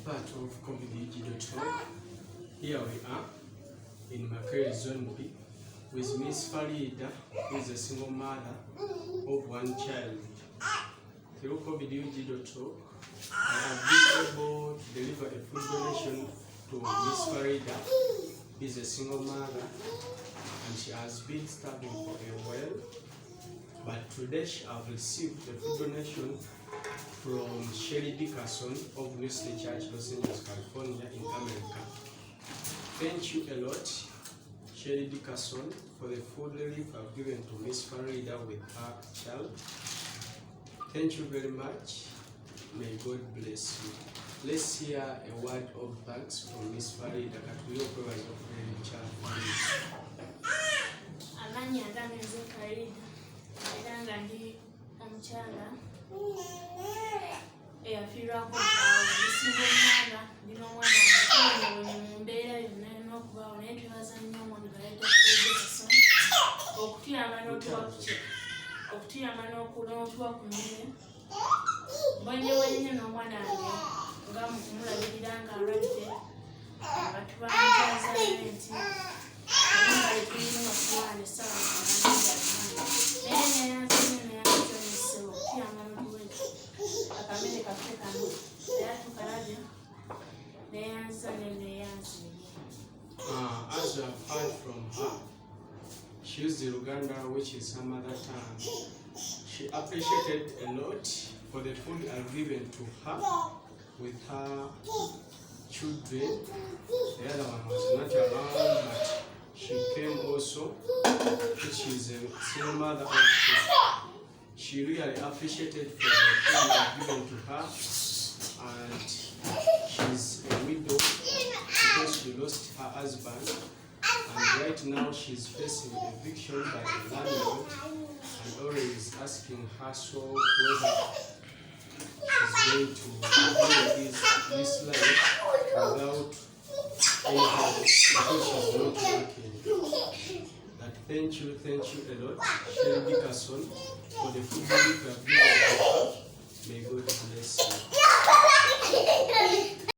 part of COVIDG.org. Here we are in Makerere Zone B with Miss Farida, who is a single mother of one child. Through COVIDG.org, I have been able to deliver a food donation to Miss Farida, who is a single mother, and she has been struggling for a while. But today she has received a food donation from Sherry Dickerson of New City Church, Los Angeles, California, in America. Thank you a lot, Sherry Dickerson, for the food relief you have given to Miss Farida with her child. Thank you very much. May God bless you. Let's hear a word of thanks from Miss Farida katuyo kwebaza okubeera ekyalo. Amanya agameze Farida era nga ndi omukyala eyafiirwako esinga omwana ndina omwana wange mu mbeera yonna erina okubaawo naye twebaza nnyo omuntu galeeta okutegeesa okutuyamba n'otuwa ku mmere mbonyewenye n'omwana wange nga mukumulabirira nga alwadde nga tubanjaza nti nga letuyinga kuwana essaawa naye neyanzanese okutuyamba n'otuwete akamere kaffe kano era tukalabya neyanzaneneyazire. As you have heard from her, she used Luganda, which is her mother tongue. She appreciated a lot for the food I've given to her with her children. The other one was not around, but she came also, which is a single mother also. She really appreciated for the food I've given to her, and she's a widow because she lost her husband, and right now she's facing eviction by the landlord, and always asking her so whether she's going to live this life without any help because she's not working. But thank you a lot, Sherry Dickerson, for the food you have given to her. May God bless you.